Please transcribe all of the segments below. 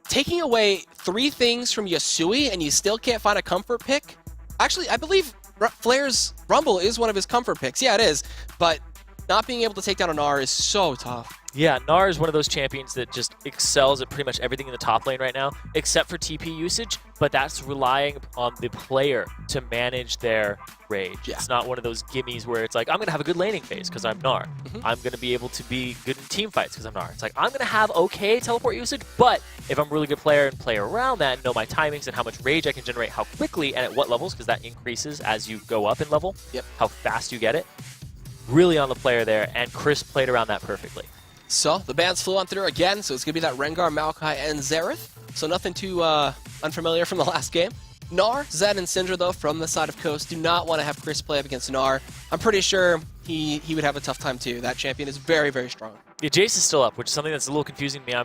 taking away 3 things from Yasui and you still can't find a comfort pick? Actually, I believe Flair's Rumble is one of his comfort picks. Yeah, it is. But not being able to take down an R is so tough. Yeah, Gnar is one of those champions that just excels at pretty much everything in the top lane right now, except for TP usage, but that's relying on the player to manage their rage. Yeah. It's not one of those gimmies where it's like, I'm going to have a good laning phase because I'm Gnar. I'm going to be able to be good in team fights because I'm Gnar. It's like, I'm going to have okay teleport usage, but if I'm a really good player and play around that and know my timings and how much rage I can generate, how quickly and at what levels, because that increases as you go up in level, how fast you get it, really on the player there, and Chris played around that perfectly. So, the bans flew on through again, so it's going to be that Rengar, Maokai, and Xerath. So nothing too unfamiliar from the last game. Gnar, Zed, and Syndra, though, from the side of Coast, do not want to have Chris play up against Gnar. I'm pretty sure he would have a tough time, too. That champion is very, very strong. Yeah, Jace is still up, which is something that's a little confusing to me.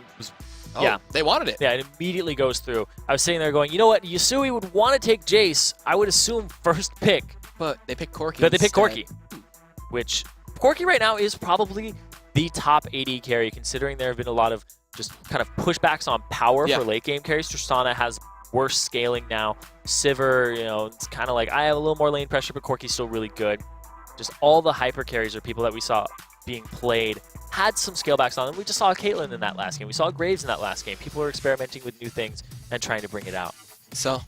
Yeah, they wanted it. Yeah, it immediately goes through. I was sitting there going, you know what? Yasui would want to take Jace. I would assume first pick. But they picked Corki. But they picked Corki, which Corki right now is probably the top AD carry, considering there have been a lot of just kind of pushbacks on power for late game carries. Tristana has worse scaling now. Sivir, you know, it's kind of like, I have a little more lane pressure, but Corki's still really good. Just all the hyper carries are people that we saw being played, had some scale backs on them. We just saw Caitlyn in that last game. We saw Graves in that last game. People are experimenting with new things and trying to bring it out. So,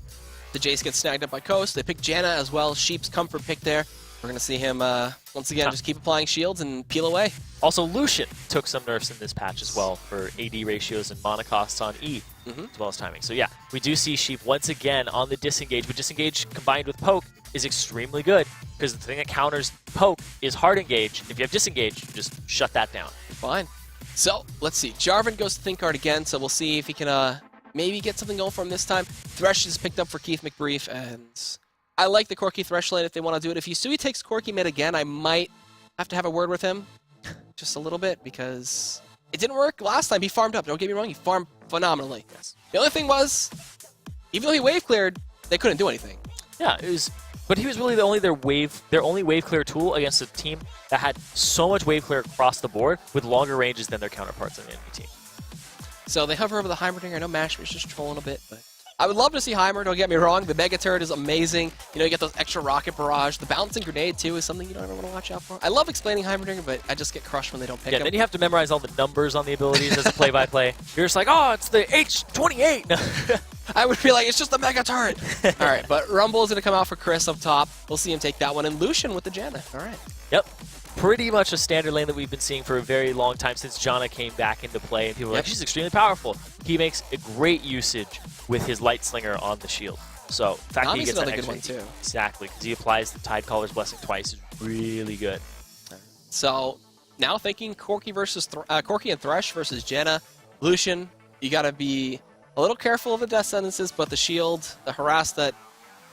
the Jace gets snagged up by Coast. They pick Janna as well. Sheep's comfort pick there. We're going to see him, once again, just keep applying shields and peel away. Also, Lucian took some nerfs in this patch as well for AD ratios and mana costs on E, as well as timing. So yeah, we do see Sheep once again on the disengage, but disengage combined with poke is extremely good, because the thing that counters poke is hard engage. If you have disengage, just shut that down. Fine. So, let's see. Jarvan goes to Thinkard again, so we'll see if he can maybe get something going for him this time. Thresh is picked up for Keith McBrief, and I like the Corki Thresh lane if they want to do it. If Yasui takes Corki mid again, I might have to have a word with him just a little bit, because it didn't work last time. He farmed up. Don't get me wrong. He farmed phenomenally. Yes. The only thing was, even though he wave cleared, they couldn't do anything. Yeah, it was, but he was really their only wave clear tool against a team that had so much wave clear across the board with longer ranges than their counterparts on the enemy team. So they hover over the Heimerdinger. I know Mashmer's just trolling a bit, but I would love to see Heimer, don't get me wrong. The Mega Turret is amazing. You know, you get those extra rocket barrage. The bouncing grenade, too, is something you don't ever want to watch out for. I love explaining Heimerdinger, but I just get crushed when they don't pick him. Then you have to memorize all the numbers on the abilities as a play-by-play. You're just like, oh, it's the H28. I would be like, it's just the Mega Turret. All right, but Rumble is going to come out for Chris up top. We'll see him take that one. And Lucian with the Janna. All right. Yep. Pretty much a standard lane that we've been seeing for a very long time since Janna came back into play. And people are like, she's extremely powerful. He makes a great usage with his Light Slinger on the shield. So the fact that he gets another that good extra, one, too. Exactly, because he applies the Tidecaller's Blessing twice is really good. So now thinking Corki and Thresh versus Janna. Lucian, you got to be a little careful of the death sentences, but the shield, the harass that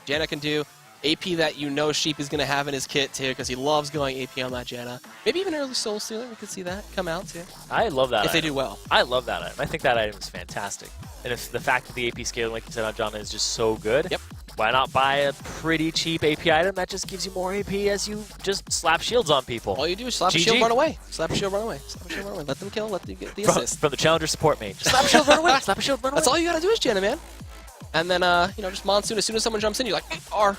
Janna can do, AP that you know Sheep is going to have in his kit, too, because he loves going AP on that Janna. Maybe even early Soul Stealer, we could see that come out, too. I love that if they do well. I love that item. I think that item is fantastic. And if the fact that the AP scaling, like you said on Janna, is just so good, why not buy a pretty cheap AP item that just gives you more AP as you just slap shields on people? All you do is slap a shield, run away. Slap a shield, run away. Slap a shield, run away. Let them kill, let them get the assist. From the challenger support main. Just slap a shield, run away. Slap a shield, run away. That's all you got to do is Janna, man. And then, you know, just Monsoon, as soon as someone jumps in, you're like, R.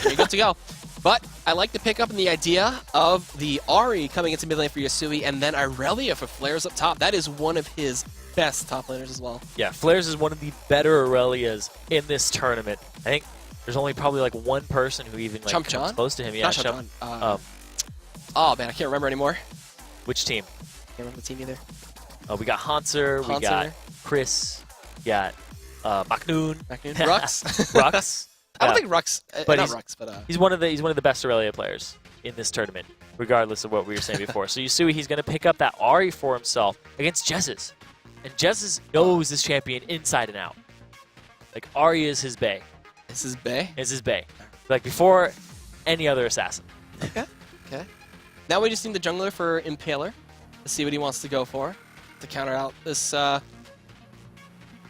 You're good to go. But I like the pickup and the idea of the Ahri coming into mid lane for Yasui, and then Irelia for Flares up top. That is one of his best top laners as well. Yeah, Flares is one of the better Aurelias in this tournament. I think there's only probably like one person who even like comes close to him. Yeah, oh man, I can't remember anymore. Which team? Can't remember the team either. We got Hanser, we got Chris, we got Maknoon. Rux. Rux. I don't think Rux, but not Rux, but he's one of the best Aurelia players in this tournament, regardless of what we were saying before. So Yasui, he's going to pick up that Ahri for himself against Jezz. And Jezz knows this champion inside and out. Like, Ahri is his bae. Is his bae? Is his bae. Like, before any other assassin. Okay. Now we just need the jungler for Impaler. Let's see what he wants to go for to counter out this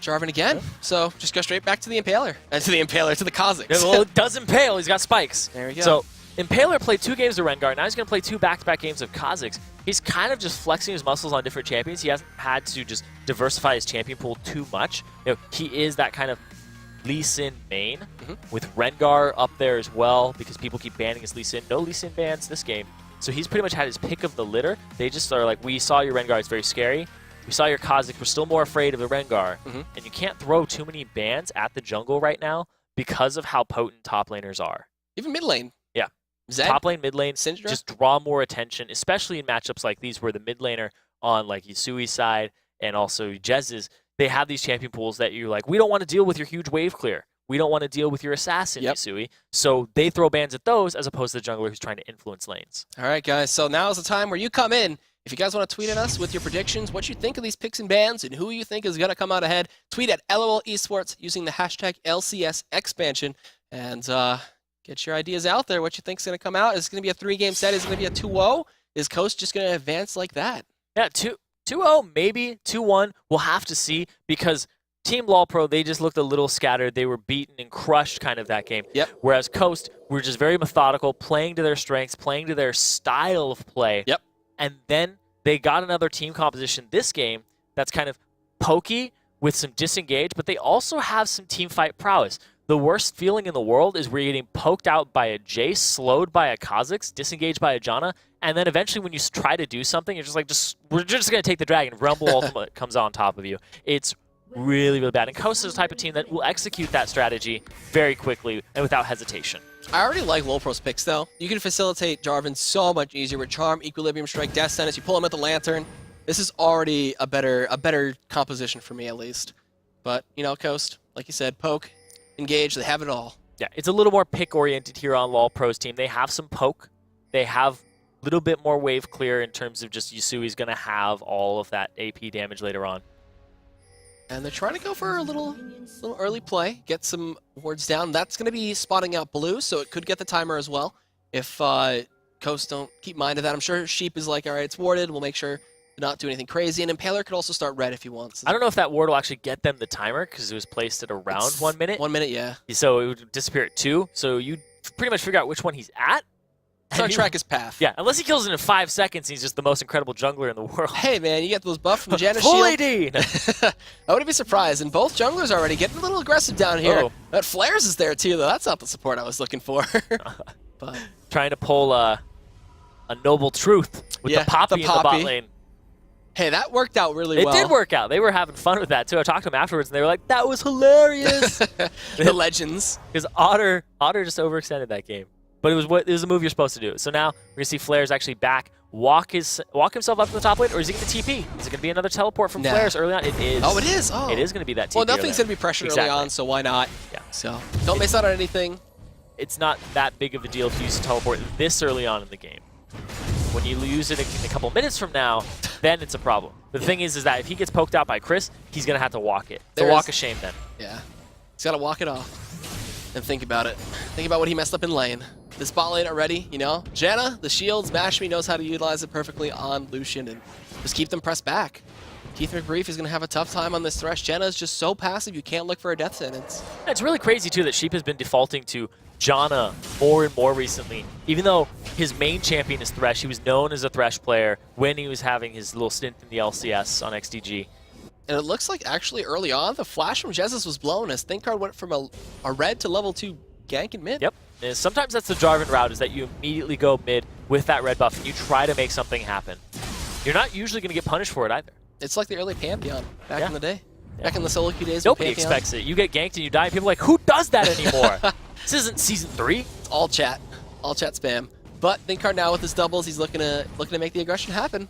Jarvan again. So just go straight back to the Impaler. To the Kha'Zix. Yeah, well, it does impale. He's got spikes. There we go. So Impaler played 2 games of Rengar. Now he's going to play 2 back-to-back games of Kha'Zix. He's kind of just flexing his muscles on different champions. He hasn't had to just diversify his champion pool too much. You know, he is that kind of Lee Sin main with Rengar up there as well because people keep banning his Lee Sin. No Lee Sin bans this game. So he's pretty much had his pick of the litter. They just are like, we saw your Rengar, it's very scary. We saw your Kha'Zix, we're still more afraid of the Rengar. And you can't throw too many bans at the jungle right now because of how potent top laners are. Even mid lane. Yeah. Zed, top lane, mid lane, Syndra? just draw more attention, especially in matchups like these where the mid laner on like Yusui's side and also Jez's, they have these champion pools that you're like, we don't want to deal with your huge wave clear. We don't want to deal with your assassin, Yusui. So they throw bans at those as opposed to the jungler who's trying to influence lanes. All right, guys. So now is the time where you come in. If you guys want to tweet at us with your predictions, what you think of these picks and bans, and who you think is going to come out ahead, tweet at LOL Esports using the hashtag LCS expansion, and get your ideas out there. What you think is going to come out? Is it going to be a 3-game set? Is it going to be a 2-0? Is Coast just going to advance like that? Yeah, 2-0, maybe 2-1. We'll have to see because Team LoLPro, they just looked a little scattered. They were beaten and crushed kind of that game. Whereas Coast were just very methodical, playing to their strengths, playing to their style of play. And then they got another team composition this game that's kind of pokey with some disengage, but they also have some team fight prowess. The worst feeling in the world is where you're getting poked out by a Jace, slowed by a Kha'Zix, disengaged by a Janna, and then eventually when you try to do something, you're just like, we're just going to take the dragon. Rumble Ultimate comes on top of you. It's really, really bad. And Coast is the type of team that will execute that strategy very quickly and without hesitation. I already like LoLPro's picks, though. You can facilitate Jarvan so much easier with Charm, Equilibrium Strike, Death Sentence. You pull him at the Lantern. This is already a better composition for me, at least. But, you know, Coast, like you said, poke, engage, they have it all. Yeah, it's a little more pick-oriented here on LoLPro's team. They have some poke. They have a little bit more wave clear in terms of just Yusui's going to have all of that AP damage later on. And they're trying to go for a little early play, get some wards down. That's going to be spotting out blue, so it could get the timer as well. If Coast don't keep mind of that, I'm sure Sheep is like, all right, it's warded. We'll make sure to not do anything crazy. And Impaler could also start red if he wants. I don't know if that ward will actually get them the timer because it was placed at around 1 minute. 1 minute, yeah. So it would disappear at 2. So you pretty much figure out which one he's at. Trying to track his path. Yeah, unless he kills it in 5 seconds, he's just the most incredible jungler in the world. Hey, man, you get those buffs from Janna Full Shield. AD! I wouldn't be surprised. And both junglers already getting a little aggressive down here. But Flares is there, too, though. That's not the support I was looking for. But trying to pull a noble truth with the Poppy in the bot lane. Hey, that worked out really well. It did work out. They were having fun with that, too. I talked to them afterwards, and they were like, that was hilarious. The legends. Because Otter just overextended that game. But it was a move you're supposed to do. So now we're going to see Flares actually back, walk himself up to the top lane, or is he going to TP? Is it going to be another teleport from Flares early on? It is. Oh, it is? Oh. It is going to be that TP. Well, nothing's going to be pressured early on, so why not? Yeah. So don't miss out on anything. It's not that big of a deal to use a teleport this early on in the game. When you use it in a couple minutes from now, then it's a problem. The thing is that if he gets poked out by Chris, he's going to have to walk it. It's a walk of shame then. Yeah. He's got to walk it off and think about it. Think about what he messed up in lane. This bot lane already, you know? Janna, the shields, Mashmi knows how to utilize it perfectly on Lucian and just keep them pressed back. Keith McBrief is going to have a tough time on this Thresh. Janna is just so passive, you can't look for a death sentence. It's really crazy, too, that Sheep has been defaulting to Janna more and more recently. Even though his main champion is Thresh, he was known as a Thresh player when he was having his little stint in the LCS on XDG. And it looks like actually early on, the flash from Jesus was blown as Thinkard went from a red to level 2 gank in mid. Yep. And sometimes that's the Jarvan route, is that you immediately go mid with that red buff and you try to make something happen. You're not usually going to get punished for it either. It's like the early Pantheon back in the day. Back in the solo queue days. Nobody expects it. You get ganked and you die, and people are like, who does that anymore? This isn't Season 3. It's all chat. All chat spam. But Thinkard now with his doubles, he's looking to make the aggression happen.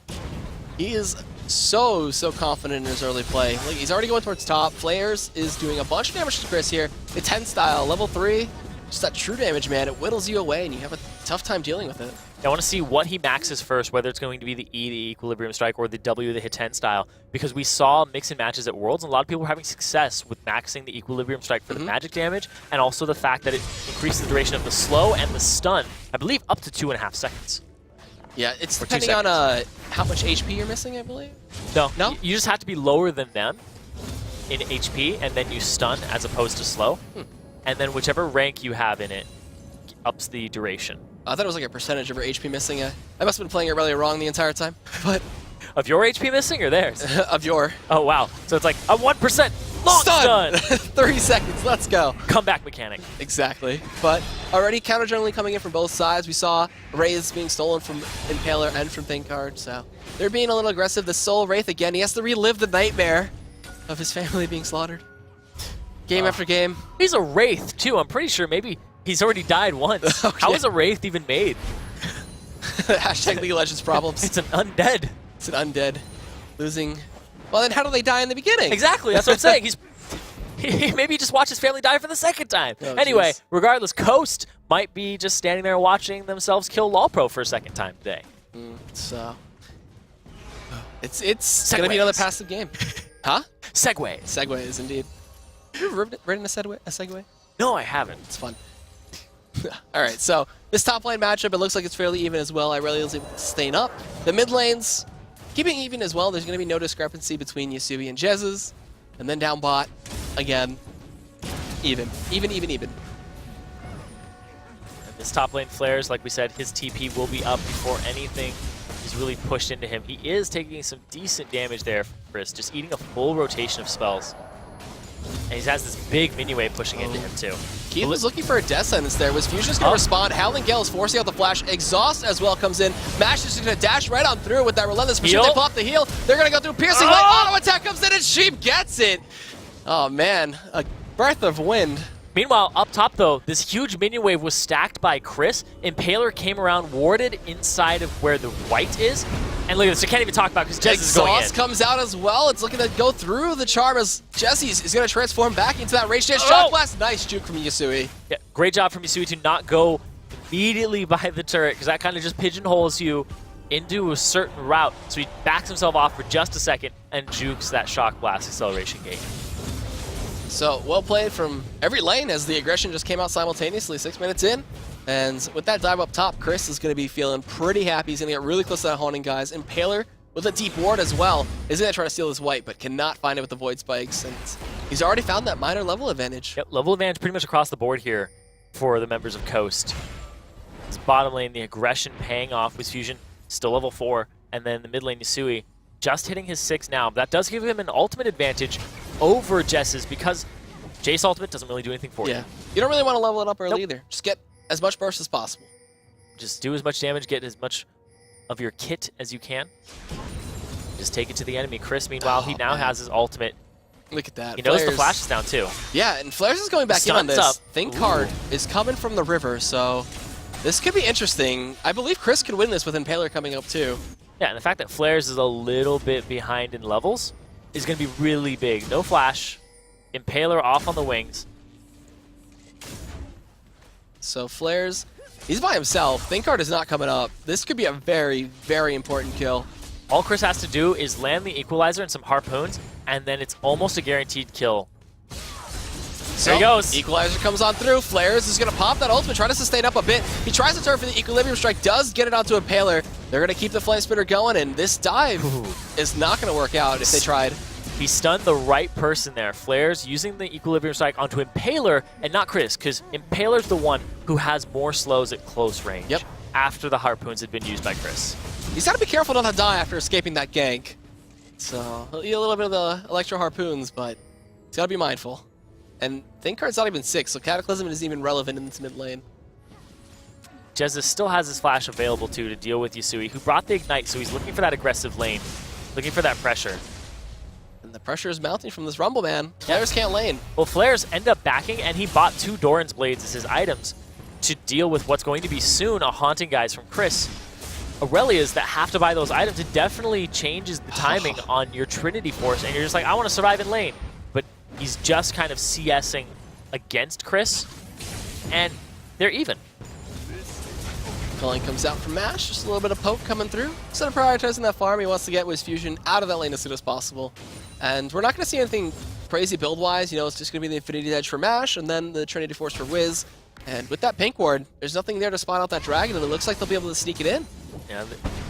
He is so confident in his early play. Like, he's already going towards top. Flares is doing a bunch of damage to Chris here. The 10 style, level 3. Just that true damage, man. It whittles you away, and you have a tough time dealing with it. I want to see what he maxes first, whether it's going to be the E, the Equilibrium Strike, or the W, the hit 10 style, because we saw mix and matches at Worlds, and a lot of people were having success with maxing the Equilibrium Strike for the magic damage, and also the fact that it increases the duration of the slow and the stun, I believe up to 2.5 seconds. Yeah, it's depending on how much HP you're missing, I believe. No, you just have to be lower than them in HP, and then you stun as opposed to slow. And then whichever rank you have in it ups the duration. I thought it was like a percentage of her HP missing. I must have been playing it really wrong the entire time. But Of your HP missing or theirs? of your. Oh, wow. So it's like a 1% long stun. 30 seconds. Let's go. Comeback mechanic. Exactly. But already counter jungling coming in from both sides. We saw Wraiths being stolen from Impaler and from Thinkard. So they're being a little aggressive. The Soul Wraith again. He has to relive the nightmare of his family being slaughtered. Game after game. He's a Wraith, too. I'm pretty sure maybe he's already died once. Oh, How yeah. is a Wraith even made? Hashtag League of Legends problems. It's an undead. It's an undead. Losing. Well, then how do they die in the beginning? Exactly. That's what I'm saying. Maybe he just watched his family die for the second time. Oh, anyway, geez. Regardless, Coast might be just standing there watching themselves kill LoLPro for a second time today. So it's gonna be another passive game. Huh? Segway. Segways, indeed. Have you ever ridden a Segway? No, I haven't. It's fun. All right, so this top lane matchup, it looks like it's fairly even as well. I really was able to sustain up. The mid lanes, keeping even as well. There's going to be no discrepancy between Yasui and Jez's. And then down bot, again, even. And this top lane Flares, like we said, his TP will be up before anything is really pushed into him. He is taking some decent damage there from Chris, just eating a full rotation of spells. And he has this big minion wave pushing into him, too. Keith was looking for a death sentence there. Was Fusion's going to respond? Howling Gale is forcing out the flash. Exhaust as well comes in. Mash is just going to dash right on through with that relentless pursuit. They pop the heal. They're going to go through piercing light. Auto attack comes in and Sheep gets it. Oh man, a breath of wind. Meanwhile, up top though, this huge minion wave was stacked by Chris. Impaler came around, warded inside of where the white is. And look at this, I can't even talk about because Jesse is going in. Exhaust comes out as well. It's looking to go through the charm as Jesse is going to transform back into that Rage Dance Shock Blast. Nice juke from Yasui. Yeah, great job from Yasui to not go immediately by the turret because that kind of just pigeonholes you into a certain route. So he backs himself off for just a second and jukes that Shock Blast acceleration gate. So well played from every lane as the aggression just came out simultaneously 6 minutes in. And with that dive up top, Chris is going to be feeling pretty happy. He's going to get really close to that haunting, guys. Impaler with a deep ward as well is going to try to steal this white, but cannot find it with the void spikes. And he's already found that minor level advantage. Yep, level advantage pretty much across the board here for the members of Coast. This bottom lane, the aggression paying off with Fusion, still level 4. And then the mid lane, Yasui, just hitting his 6 now. But that does give him an ultimate advantage over Jess's because Jace ultimate doesn't really do anything for you. You don't really want to level it up early either. Just get as much burst as possible. Just do as much damage, get as much of your kit as you can. Just take it to the enemy. Chris, meanwhile, he now has his ultimate. Look at that. He knows the flash is down too. Yeah, and Flares is going back in on this. Up. Thinkard is coming from the river, so this could be interesting. I believe Chris could win this with Impaler coming up too. Yeah, and the fact that Flares is a little bit behind in levels is going to be really big. No flash. Impaler off on the wings. So Flares, he's by himself. Thinkard is not coming up. This could be a very, very important kill. All Chris has to do is land the equalizer and some harpoons, and then it's almost a guaranteed kill. So, there he goes. Equalizer comes on through. Flares is going to pop that ultimate, try to sustain up a bit. He tries to turn for the Equilibrium Strike, does get it onto Impaler. They're going to keep the Flame Spitter going, and this dive is not going to work out if they tried. He stunned the right person there. Flares using the Equilibrium Strike onto Impaler and not Chris, because Impaler's the one who has more slows at close range. Yep. After the harpoons had been used by Chris. He's got to be careful not to die after escaping that gank. So he'll eat a little bit of the Electro Harpoons, but he's got to be mindful. And Thinkard's not even 6, so Cataclysm isn't even relevant in this mid lane. Jezza still has his flash available too to deal with Yasui, who brought the Ignite, so he's looking for that aggressive lane, looking for that pressure. And the pressure is mounting from this Rumble, man. Flares can't lane. Well, Flares end up backing, and he bought 2 Doran's Blades as his items to deal with what's going to be soon a Haunting Guise from Chris. Aurelia's that have to buy those items, it definitely changes the timing on your Trinity Force, and you're just like, I want to survive in lane. But he's just kind of CSing against Chris, and they're even. Culling comes out from Mash, just a little bit of poke coming through. Instead of prioritizing that farm, he wants to get Wiz Fusion out of that lane as soon as possible. And we're not going to see anything crazy build-wise, you know, it's just going to be the Infinity Edge for Mash, and then the Trinity Force for Wiz. And with that Pink Ward, there's nothing there to spawn out that dragon, and it looks like they'll be able to sneak it in. Yeah,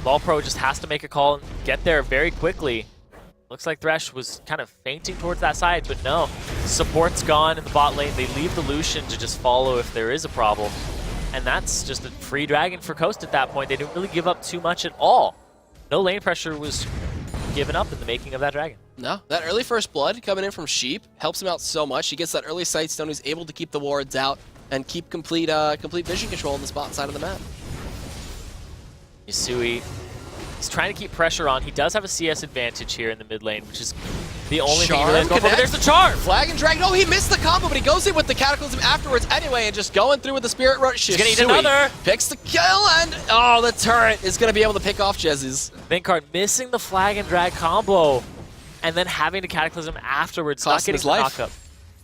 LoLPro just has to make a call and get there very quickly. Looks like Thresh was kind of fainting towards that side, but no. Support's gone in the bot lane. They leave the Lucian to just follow if there is a problem. And that's just a free dragon for Coast at that point. They didn't really give up too much at all. No lane pressure was given up in the making of that dragon. No, that early first blood coming in from Sheep helps him out so much. He gets that early sight stone. He's able to keep the wards out and keep complete vision control on the spot side of the map. Yasui, he's trying to keep pressure on. He does have a CS advantage here in the mid lane, which is the only thing he really has going for him. There's the charm! Flag and Dragon. Oh, he missed the combo, but he goes in with the Cataclysm afterwards anyway and just going through with the Spirit Rush. He's gonna eat another! Picks the kill, and oh, the turret is gonna be able to pick off Jez's. Thinkard missing the Flag and Drag combo, and then having the Cataclysm afterwards, not getting the knock-up.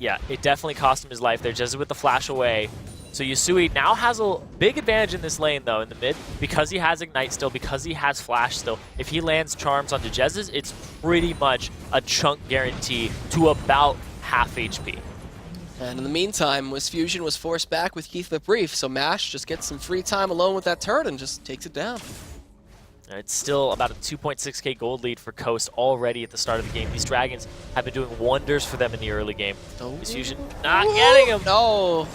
Yeah, it definitely cost him his life there, Jez with the flash away. So Yasui now has a big advantage in this lane, though, in the mid, because he has Ignite still, because he has Flash still. If he lands Charms onto Jez's, it's pretty much a chunk guarantee to about half HP. And in the meantime, Wisfusion was forced back with Keith the Brief, so Mash just gets some free time alone with that turret and just takes it down. It's still about a 2.6k gold lead for Coast already at the start of the game. These Dragons have been doing wonders for them in the early game. Wisfusion not getting him. No.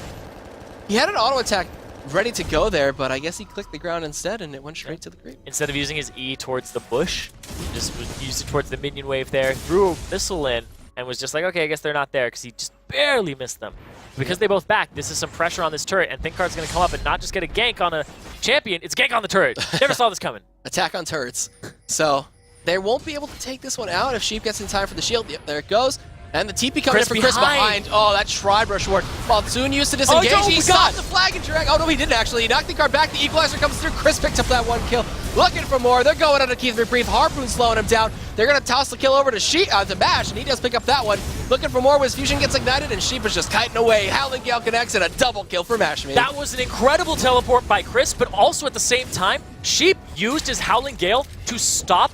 He had an auto attack ready to go there, but I guess he clicked the ground instead and it went straight to the creep. Instead of using his E towards the bush, he just used it towards the minion wave there, threw a missile in, and was just like, okay, I guess they're not there, because he just barely missed them. Because they both back, this is some pressure on this turret, and Thinkard's going to come up and not just get a gank on a champion, it's gank on the turret. Never saw this coming. Attack on turrets. So they won't be able to take this one out if Sheep gets in time for the shield. Yep, there it goes. And the TP coming in for Chris behind. Oh, that Shrine Rush ward. Monsoon used to disengage. Oh, he stopped the Flag and Drag. Oh, no, he didn't actually. He knocked the card back. The Equalizer comes through. Chris picked up that one kill. Looking for more. They're going under Keith Brief. Harpoon slowing him down. They're going to toss the kill over to Bash, and he does pick up that one. Looking for more. Wisfusion gets ignited, and Sheep is just kiting away. Howling Gale connects, and a double kill for Mashmade. That was an incredible teleport by Chris, but also at the same time, Sheep used his Howling Gale to stop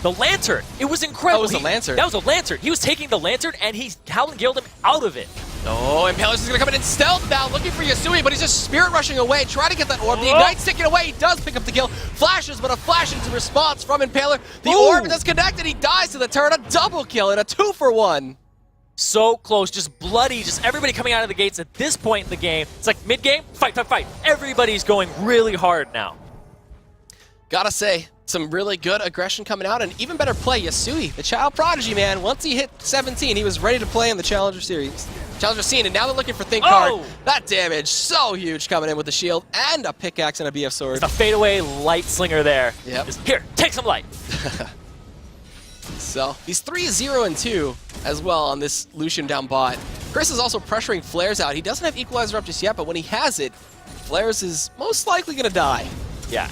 the lantern. It was incredible. That was a lantern. That was a lantern. He was taking the lantern and he Howling Galed him out of it. Oh, Impalers is going to come in and stealth now, looking for Yasui, but he's just Spirit Rushing away, trying to get that orb. The Ignite's sticking away. He does pick up the kill. Flashes, but a flash into response from Impaler. The orb does connect and he dies to the turret. A double kill and a 2-for-1. So close, just bloody, just everybody coming out of the gates at this point in the game. It's like mid-game, fight, fight, fight. Everybody's going really hard now. Gotta say, some really good aggression coming out, and even better play. Yasui, the child prodigy, man. Once he hit 17, he was ready to play in the Challenger Series. Challenger scene, and now they're looking for Thinkard. That damage, so huge coming in with the shield, and a pickaxe and a BF sword. It's a fadeaway light slinger there. Yep. Just, here, take some light. So, he's 3-0-2 as well on this Lucian down bot. Chris is also pressuring Flares out. He doesn't have Equalizer up just yet, but when he has it, Flares is most likely going to die. Yeah.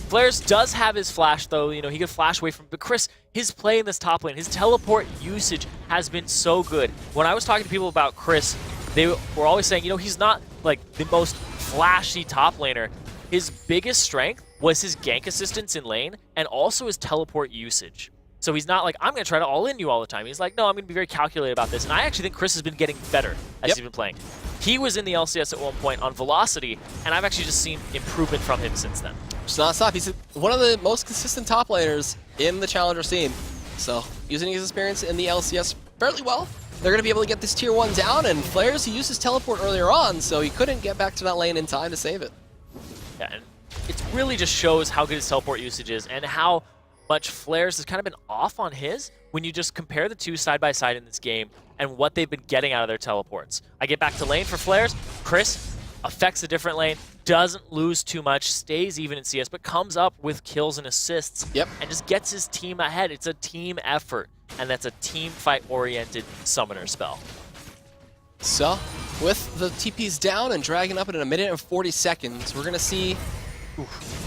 Flares does have his flash, though. You know, he could flash away from... But Chris, his play in this top lane, his teleport usage has been so good. When I was talking to people about Chris, they were always saying, you know, he's not, like, the most flashy top laner. His biggest strength was his gank assistance in lane and also his teleport usage. So he's not like, I'm going to try to all-in you all the time. He's like, no, I'm going to be very calculated about this. And I actually think Chris has been getting better as he's been playing. He was in the LCS at one point on Velocity, and I've actually just seen improvement from him since then. Just non-stop. He's one of the most consistent top laners in the Challenger scene. So, using his experience in the LCS fairly well, they're going to be able to get this tier 1 down, and Flares, he used his teleport earlier on, so he couldn't get back to that lane in time to save it. Yeah, and it really just shows how good his teleport usage is, and how much Flares has kind of been off on his when you just compare the two side by side in this game and what they've been getting out of their teleports. I get back to lane for Flares. Chris affects a different lane, doesn't lose too much, stays even in CS, but comes up with kills and assists, and just gets his team ahead. It's a team effort, and that's a team fight-oriented summoner spell. So, with the TPs down and dragging up in a minute and 40 seconds, we're going to see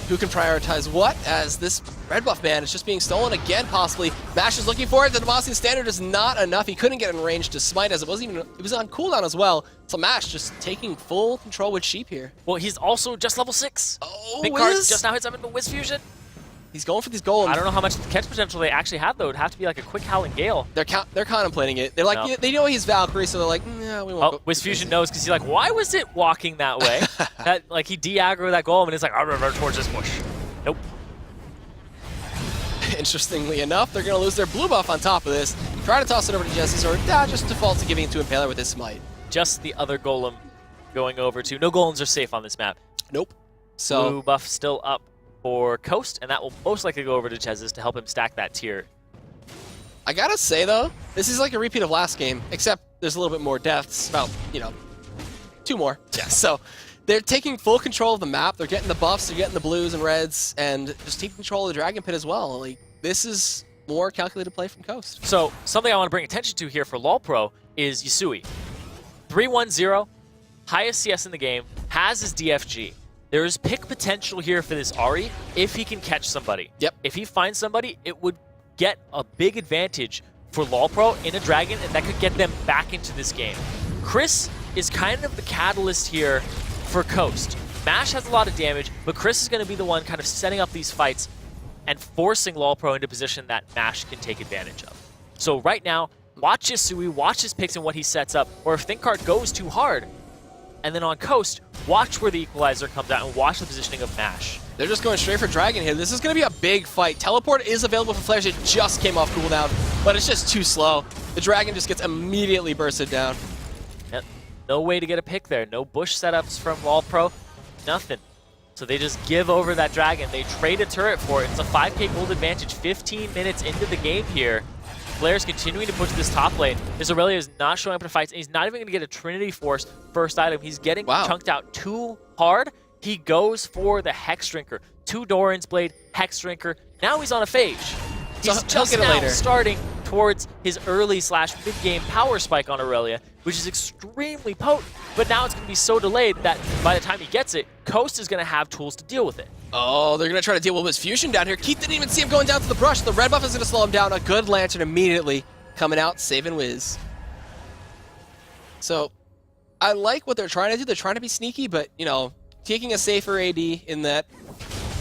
who can prioritize what, as this red buff man is just being stolen again, possibly. Mash is looking for it. The Demacian standard is not enough. He couldn't get in range to smite, as it was on cooldown as well. So Mash just taking full control with Sheep here. Well, he's also just level 6. Oh, Thinkard just now hits up into Wisfusion. He's going for these golems. I don't know how much catch potential they actually have, though. It'd have to be like a quick Howling Gale. They're contemplating it. They're like, they know he's Valkyrie, so they're like, yeah, we won't. Oh, Wisfusion knows, because he's like, why was it walking that way? Like, he de-aggroed that golem, and it's like, I'll revert towards this bush. Nope. Interestingly enough, they're going to lose their blue buff on top of this. Try to toss it over to Jesse, or just default to giving it to Impaler with his smite. Just the other golem going over to... No Golens are safe on this map. Nope. So Blue buff still up for Coast, and that will most likely go over to Chez's to help him stack that tier. I gotta say, though, this is like a repeat of last game, except there's a little bit more deaths, about, 2 more. Yeah. So they're taking full control of the map. They're getting the buffs, they're getting the blues and reds, and just taking control of the Dragon Pit as well. Like, this is more calculated play from Coast. So something I want to bring attention to here for LoLPro is Yasui. 3-1-0, highest CS in the game, has his DFG. There is pick potential here for this Ahri if he can catch somebody. Yep. If he finds somebody, it would get a big advantage for LoLPro in a Dragon, and that could get them back into this game. Chris is kind of the catalyst here for Coast. Mash has a lot of damage, but Chris is going to be the one kind of setting up these fights and forcing LoLPro into a position that Mash can take advantage of. So right now, watch Yasui, watch his picks and what he sets up, or if ThinkCard goes too hard, and then on Coast, watch where the equalizer comes out and watch the positioning of Mash. They're just going straight for Dragon here. This is going to be a big fight. Teleport is available for flares. It just came off cooldown, but it's just too slow. The Dragon just gets immediately bursted down. Yep. No way to get a pick there. No bush setups from LoLPro. Nothing. So they just give over that Dragon. They trade a turret for it. It's a 5k gold advantage 15 minutes into the game here. Flair's continuing to push this top lane. This Aurelia is not showing up in fights, and he's not even going to get a Trinity Force first item. He's getting chunked out too hard. He goes for the Hex Drinker. 2 Doran's Blade, Hex Drinker. Now he's on a Phage. He's just now starting towards his early/mid-game power spike on Aurelia, which is extremely potent, but now it's going to be so delayed that by the time he gets it, Coast is going to have tools to deal with it. Oh, they're going to try to deal with his fusion down here. Keith didn't even see him going down to the brush. The red buff is going to slow him down. A good Lantern immediately coming out, saving Wiz. So, I like what they're trying to do. They're trying to be sneaky, but, taking a safer AD in that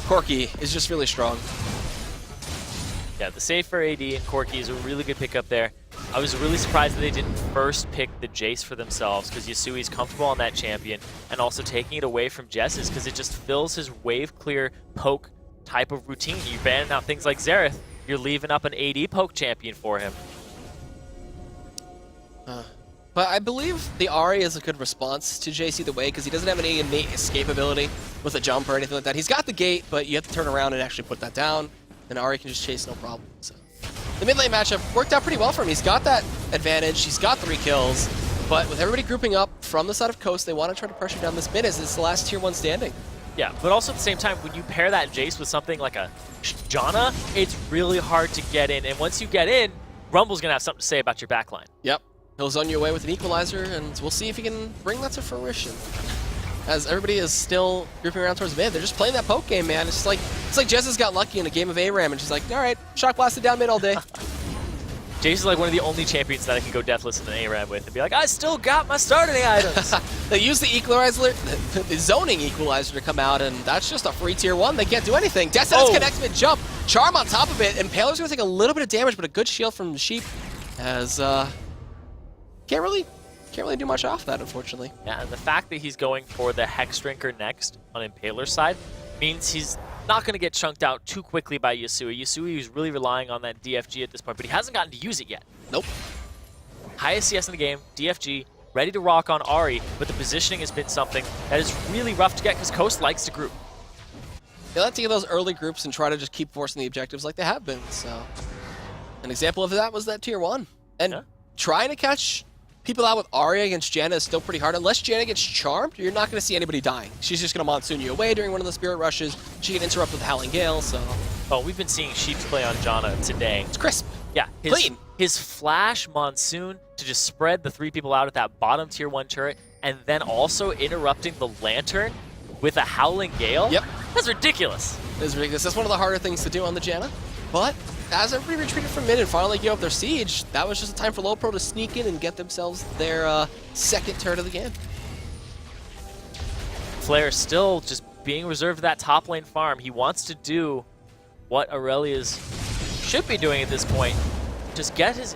Corki is just really strong. Yeah, the safer AD and Corki is a really good pickup there. I was really surprised that they didn't first pick the Jace for themselves because Yasui's comfortable on that champion, and also taking it away from Jess's because it just fills his wave clear poke type of routine. You're banning out things like Xerath. You're leaving up an AD poke champion for him. But I believe the Ahri is a good response to Jace either way because he doesn't have any innate escape ability with a jump or anything like that. He's got the gate, but you have to turn around and actually put that down, and Ahri can just chase no problem. So the mid lane matchup worked out pretty well for him. He's got that advantage. He's got 3 kills. But with everybody grouping up from the side of Coast, they want to try to pressure down this mid as it's the last tier 1 standing. Yeah, but also at the same time, when you pair that Jace with something like a Janna, it's really hard to get in. And once you get in, Rumble's going to have something to say about your backline. Yep. He'll zone your way with an equalizer, and we'll see if he can bring that to fruition. As everybody is still grouping around towards mid, they're just playing that poke game, man. It's like Jezza's got lucky in a game of ARAM, and she's like, all right, shock blasted down mid all day. Jace is like one of the only champions that I can go deathless in an ARAM with and be like, I still got my starting items. They use the equalizer, the zoning equalizer to come out, and that's just a free tier 1. They can't do anything. Death's connects mid jump, Charm on top of it, and Paler's gonna take a little bit of damage, but a good shield from Sheep as can't really do much off that, unfortunately. Yeah, and the fact that he's going for the Hex Drinker next on Impaler's side means he's not going to get chunked out too quickly by Yasui. Yasui is really relying on that DFG at this point, but he hasn't gotten to use it yet. Nope. Highest CS in the game, DFG, ready to rock on Ahri, but the positioning has been something that is really rough to get because Coast likes to group. They like to get those early groups and try to just keep forcing the objectives like they have been, so. An example of that was that tier 1. And trying to catch people out with Ahri against Janna is still pretty hard. Unless Janna gets charmed, you're not going to see anybody dying. She's just going to monsoon you away during one of the spirit rushes. She can interrupt with Howling Gale, so. Oh, we've been seeing Sheeps play on Janna today. It's crisp. Yeah, clean. His flash monsoon to just spread the 3 people out at that bottom tier 1 turret, and then also interrupting the Lantern with a Howling Gale. Yep. That's ridiculous. It is ridiculous. That's one of the harder things to do on the Janna. But as everybody retreated from mid and finally gave up their siege, that was just a time for LoLPro to sneak in and get themselves their second turret of the game. Flair still just being reserved to that top lane farm. He wants to do what Aurelia's should be doing at this point. Just get his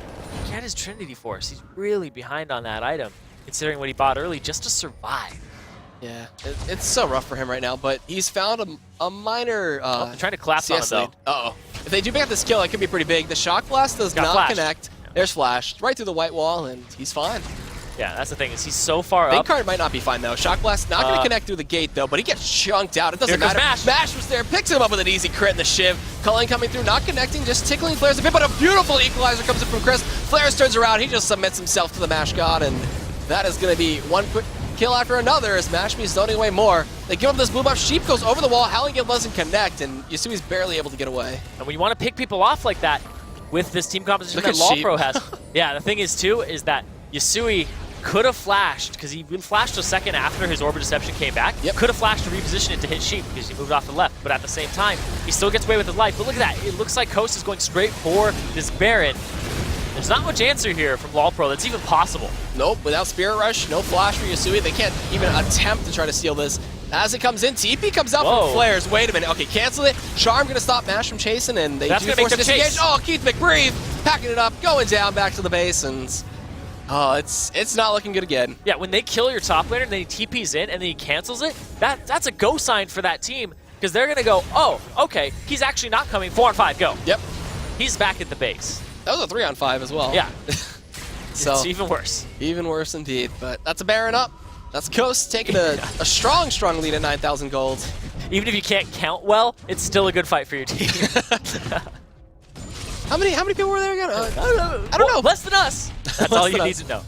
Trinity Force. He's really behind on that item, considering what he bought early just to survive. Yeah, it's so rough for him right now, but he's found a minor they're trying to collapse on him, though. Uh-oh. If they do pick up this kill, it could be pretty big. The Shock Blast does not connect. Yeah. There's Flash right through the white wall, and he's fine. Yeah, that's the thing, is he's so far up. Card might not be fine, though. Shock Blast not going to connect through the gate, though, but he gets chunked out. It doesn't matter. Mash was there, picks him up with an easy crit in the shiv. Culling coming through, not connecting, just tickling Flares a bit, but a beautiful equalizer comes in from Chris. Flares turns around, he just submits himself to the Mash God, and that is going to be one quick kill after another as Mashme's zoning away more. They give him this blue buff. Sheep goes over the wall. Howling Guild doesn't connect, and Yasui's barely able to get away. And when you want to pick people off like that with this team composition that LoLPro has, yeah, the thing is too is that Yasui could have flashed, because he flashed a second after his Orb of Deception came back. Yep. Could have flashed to reposition it to hit Sheep because he moved off the left, but at the same time, he still gets away with his life. But look at that. It looks like Coast is going straight for this Baron. There's not much answer here from LoLPro that's even possible. Nope, without Spirit Rush, no flash for Yasui. They can't even attempt to try to steal this. As it comes in, TP comes out from Flares. Wait a minute. Okay, cancel it. Charm going to stop Mash from chasing, and they do force disengage. Oh, Keith McBreathe packing it up, going down back to the base, and oh, it's not looking good again. Yeah, when they kill your top laner and then he TPs in and then he cancels it, that's a go sign for that team, because they're going to go, oh, okay, he's actually not coming. 4 on 5, go. Yep. He's back at the base. That was a 3 on 5 as well. Yeah. So it's even worse. Even worse indeed. But that's a Baron up. That's Coast taking a strong lead at 9,000 gold. Even if you can't count well, it's still a good fight for your team. How many people were there again? I don't know. Less than us. That's all you need to know.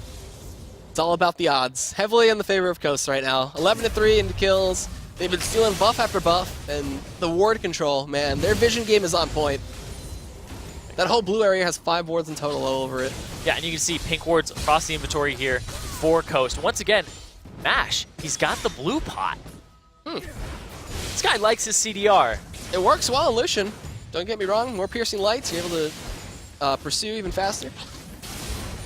It's all about the odds. Heavily in the favor of Coast right now. 11-3 into kills. They've been stealing buff after buff, and the ward control, man, their vision game is on point. That whole blue area has 5 wards in total all over it. Yeah, and you can see pink wards across the inventory here for Coast. Once again, Mash, he's got the blue pot. This guy likes his CDR. It works well in Lucian. Don't get me wrong, more piercing lights, you're able to pursue even faster.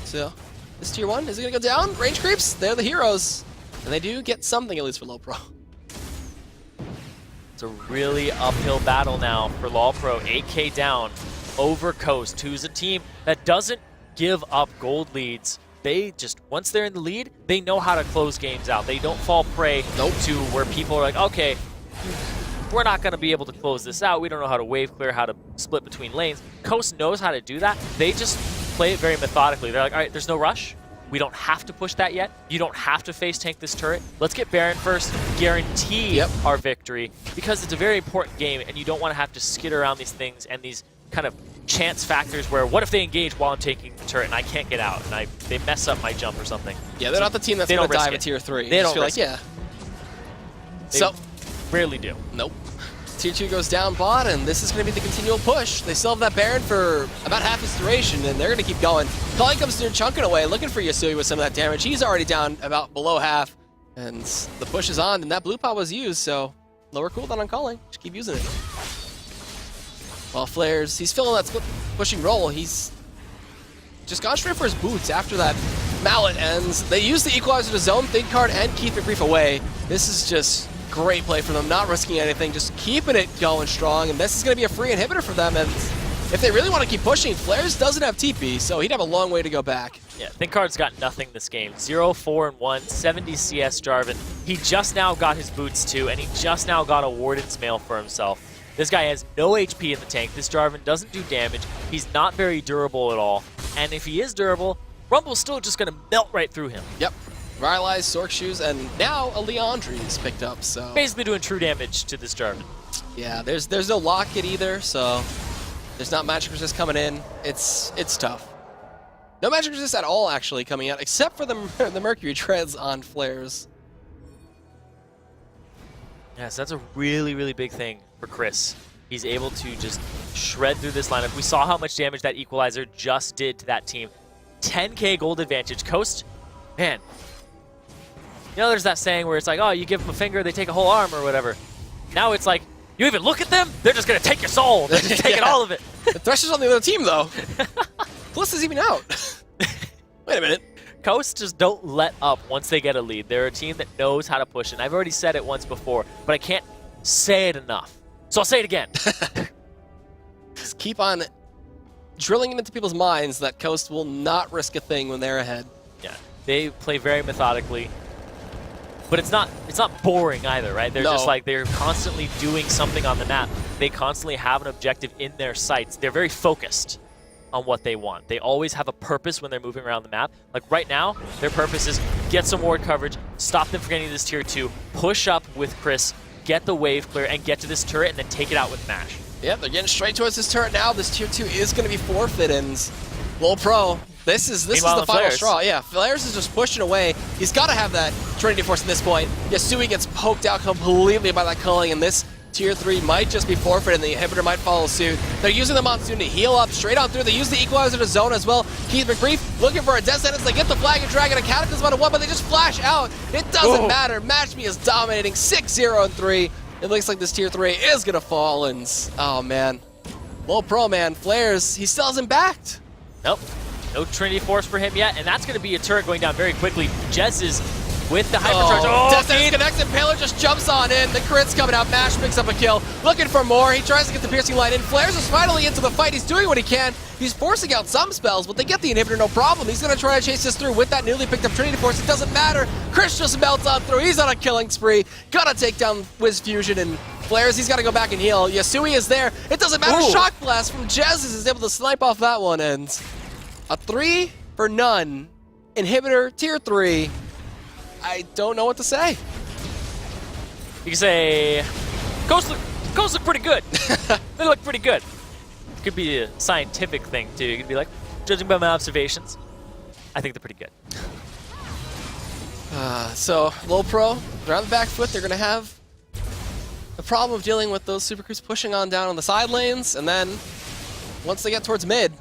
So, this tier 1, is it going to go down? Range creeps, they're the heroes. And they do get something, at least for LoLPro. It's a really uphill battle now for LoLPro. 8K down over Coast, who's a team that doesn't give up gold leads. They just, once they're in the lead, they know how to close games out. They don't fall prey to where people are like, okay, we're not going to be able to close this out. We don't know how to wave clear, how to split between lanes. Coast knows how to do that. They just play it very methodically. They're like, all right, there's no rush. We don't have to push that yet. You don't have to face tank this turret. Let's get Baron first, guarantee our victory, because it's a very important game and you don't want to have to skid around these things and these kind of chance factors where what if they engage while I'm taking the turret and I can't get out and they mess up my jump or something. Yeah, they're not the team that's going to dive at tier 3. They don't feel like, They rarely do. Nope. Tier 2 goes down bot, and this is going to be the continual push. They still have that Baron for about half his duration, and they're going to keep going. Culling comes through, chunking away, looking for Yasui with some of that damage. He's already down about below half, and the push is on, and that blue pot was used, so lower cooldown on Culling. Just keep using it. While Flares, he's filling that pushing role. He's just gone straight for his boots after that mallet ends. They use the equalizer to zone Think Card and keep it brief away. This is just great play for them, not risking anything, just keeping it going strong, and this is going to be a free inhibitor for them, and if they really want to keep pushing, Flares doesn't have TP, so he'd have a long way to go back. Yeah, Think Card's got nothing this game. 0-4-1, 70 CS Jarvan. He just now got his boots too, and he just now got a Warden's Mail for himself. This guy has no HP in the tank. This Jarvan doesn't do damage. He's not very durable at all, and if he is durable, Rumble's still just going to melt right through him. Yep. Rylai's, Sork Shoes, and now a Leandri's picked up, so... basically doing true damage to this Jarvan. Yeah, there's no Locket either, so there's not Magic Resist coming in. It's tough. No Magic Resist at all, actually, coming out, except for the Mercury Treads on Flares. Yes, that's a really, really big thing for Chris. He's able to just shred through this lineup. We saw how much damage that Equalizer just did to that team. 10K gold advantage. Coast, man... you know, there's that saying where it's like, oh, you give them a finger, they take a whole arm or whatever. Now it's like, you even look at them, they're just going to take your soul. They're just taking all of it. The Thresh is on the other team, though. Bliss is even out. Wait a minute. Coast just don't let up once they get a lead. They're a team that knows how to push, and I've already said it once before, but I can't say it enough. So I'll say it again. Just keep on drilling into people's minds that Coast will not risk a thing when they're ahead. Yeah, they play very methodically. But it's not boring either, right? They're just like, they're constantly doing something on the map. They constantly have an objective in their sights. They're very focused. on what they want. They always have a purpose when they're moving around the map. Like right now, their purpose is get some ward coverage, stop them from getting to this tier 2, push up with Chris, get the wave clear, and get to this turret, and then take it out with Mash. Yep, they're getting straight towards this turret now. This tier 2 is going to be forfeit, and LoLPro, this is the final Flares. straw. Yeah, Flares is just pushing away. He's got to have that Trinity Force at this point. Yasui gets poked out completely by that culling, and this tier 3 might just be forfeit, and the inhibitor might follow suit. They're using the Monsoon to heal up straight on through. They use the Equalizer to zone as well. Keith McBrief looking for a death sentence. They get the Flag and Dragon. A Cataclysm out of 1, but they just flash out. It doesn't matter. Match Me is dominating 6-0 and 3. It looks like this tier 3 is going to fall, and oh man. LoLPro, man, Flares, he still hasn't backed. Nope. No Trinity Force for him yet, and that's going to be a turret going down very quickly. Jez is with the Hypercharge. Death Sentence connects, and Paler just jumps on in. The crit's coming out. Mash picks up a kill. Looking for more. He tries to get the piercing line in. Flares is finally into the fight. He's doing what he can. He's forcing out some spells, but they get the inhibitor, no problem. He's going to try to chase this through with that newly picked up Trinity Force. It doesn't matter. Chris just melts on through. He's on a killing spree. Gotta take down Wiz Fusion, and Flares, he's got to go back and heal. Yasui is there. It doesn't matter. Shock Blast from Jez is able to snipe off that one, and a 3 for none. Inhibitor, tier 3. I don't know what to say. You can say, Ghosts look pretty good. They look pretty good. It could be a scientific thing, too. You could be like, judging by my observations, I think they're pretty good. So, LoLPro, they're on the back foot. They're going to have the problem of dealing with those Super Creeps pushing on down on the side lanes, and then once they get towards mid,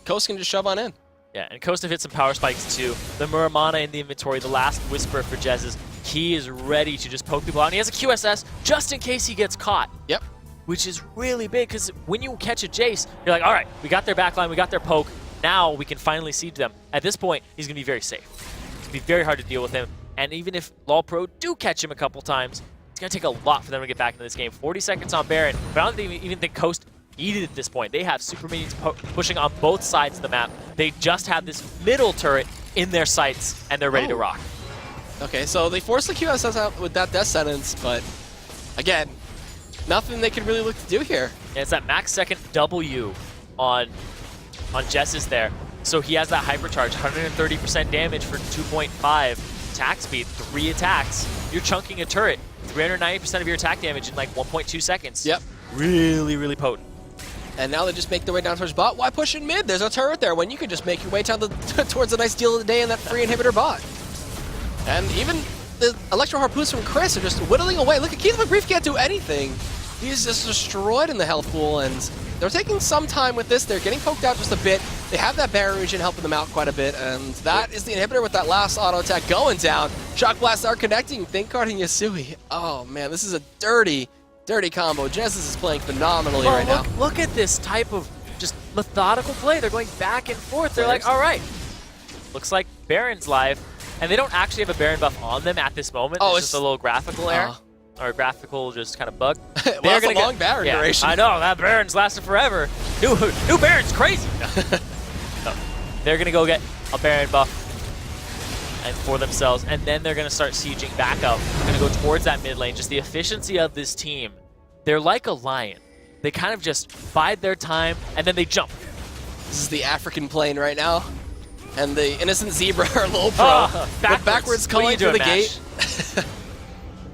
Coast can just shove on in. Yeah, and Coast have hit some power spikes too. The Muramana in the inventory, the last Whisper for Jez's. He is ready to just poke people out. And he has a QSS just in case he gets caught. Yep. Which is really big, because when you catch a Jace, you're like, all right, we got their backline, we got their poke. Now we can finally siege them. At this point, he's going to be very safe. It's going to be very hard to deal with him. And even if LoLPro do catch him a couple times, it's going to take a lot for them to get back into this game. 40 seconds on Baron, but I don't even think Coast needed at this point. They have super minions pushing on both sides of the map. They just have this middle turret in their sights, and they're ready to rock. Okay, so they forced the QSS out with that death sentence, but again, nothing they can really look to do here. Yeah, it's that max second W on Jess's there. So he has that hypercharge, 130% damage for 2.5 attack speed, 3 attacks. You're chunking a turret, 390% of your attack damage in like 1.2 seconds. Yep. Really, really potent. And now they just make their way down towards bot. Why push in mid? There's a turret there when you could just make your way down towards a nice deal of the day in that free inhibitor bot. And even the Electro Harpoons from Chris are just whittling away. Look at Keith McBrief can't do anything. He's just destroyed in the health pool, and they're taking some time with this. They're getting poked out just a bit. They have that barrier region helping them out quite a bit, and that is the inhibitor with that last auto attack going down. Shock Blasts are connecting. Thinkard and Yasui. Oh man, this is a dirty combo. Genesis is playing phenomenally right now. Look at this type of just methodical play. They're going back and forth. They're like, all right, looks like Baron's live. And they don't actually have a Baron buff on them at this moment. It's just a little graphical error. Or a graphical just kind of bug. Well, that's a long Baron duration. I know, that Baron's lasted forever. New Baron's crazy. So, they're going to go get a Baron buff and for themselves, and then they're going to start sieging back up. They're going to go towards that mid lane. Just the efficiency of this team. They're like a lion. They kind of just bide their time, and then they jump. This is the African plane right now. And the innocent zebra, or LoLPro, with backwards culling through the gate.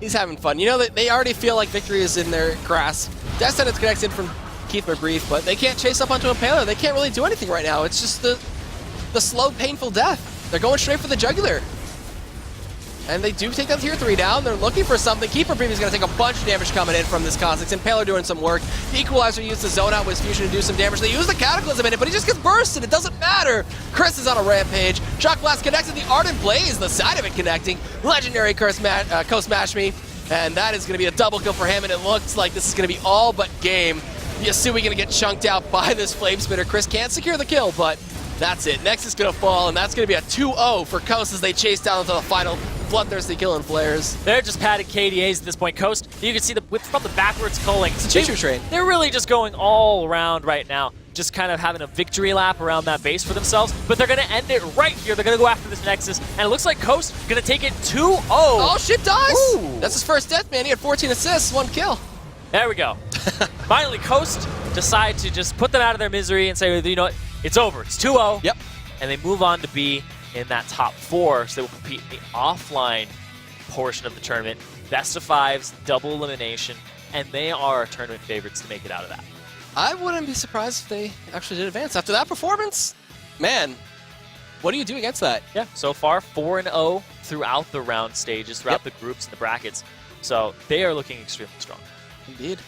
He's having fun. You know, they already feel like victory is in their grasp. Death Sentence connected from Keith McBrief, but they can't chase up onto Impaler. They can't really do anything right now. It's just the slow, painful death. They're going straight for the jugular. And they do take that tier 3 down. They're looking for something. Keith McBrief is going to take a bunch of damage coming in from this Kha'Zix. Impaler doing some work. Equalizer used the zone out with Fusion to do some damage. They use the Cataclysm in it, but he just gets bursted. It doesn't matter. Chris is on a rampage. Shock Blast connected. The Ardent Blaze, the side of it connecting. Legendary Coast Mash Me. And that is going to be a double kill for him, and it looks like this is going to be all but game. Yasui going to get chunked out by this Flame Spitter. Chris can't secure the kill, but that's it. Next is going to fall, and that's going to be a 2-0 for Coast as they chase down into the final bloodthirsty killing flares. They're just padded KDAs at this point. Coast, you can see from the backwards culling. It's a choo-choo train. They're really just going all around right now, just kind of having a victory lap around that base for themselves, but they're going to end it right here. They're going to go after this Nexus, and it looks like Coast going to take it 2-0. Oh, shit dies! Ooh. That's his first death, man. He had 14 assists, 1 kill. There we go. Finally, Coast decide to just put them out of their misery and say, you know what, it's over. It's 2-0. Yep. And they move on to be in that top 4, so they will compete in the offline portion of the tournament. Best of 5s, double elimination, and they are tournament favorites to make it out of that. I wouldn't be surprised if they actually did advance. After that performance, man, what do you do against that? Yeah, so far 4-0 throughout the round stages, throughout the groups and the brackets. So they are looking extremely strong. Indeed.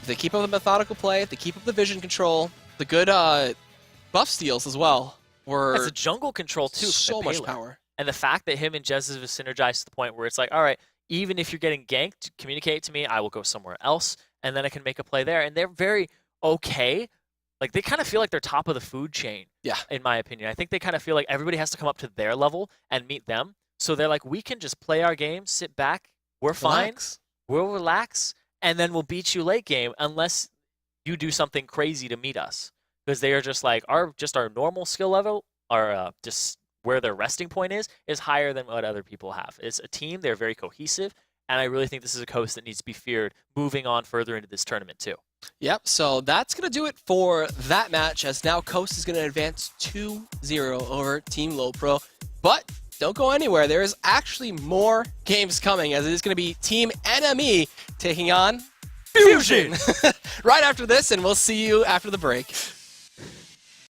If they keep up the methodical play, if they keep up the vision control, the good buff steals as well were That's a jungle control too. so from much Baylor. power. And the fact that him and Jez have synergized to the point where it's like, all right, even if you're getting ganked, communicate to me, I will go somewhere else, and then I can make a play there. And they're very okay. Like, they kind of feel like they're top of the food chain, in my opinion. I think they kind of feel like everybody has to come up to their level and meet them. So they're like, we can just play our game, sit back, we're fine, we'll relax, and then we'll beat you late game unless you do something crazy to meet us. Because they are just like, our normal skill level, just where their resting point is higher than what other people have. It's a team, they're very cohesive, and I really think this is a Coast that needs to be feared moving on further into this tournament too. Yep, so that's going to do it for that match, as now Coast is going to advance 2-0 over Team LoLPro. But don't go anywhere. There is actually more games coming, as it is going to be Team Enemy taking on Fusion right after this, and we'll see you after the break.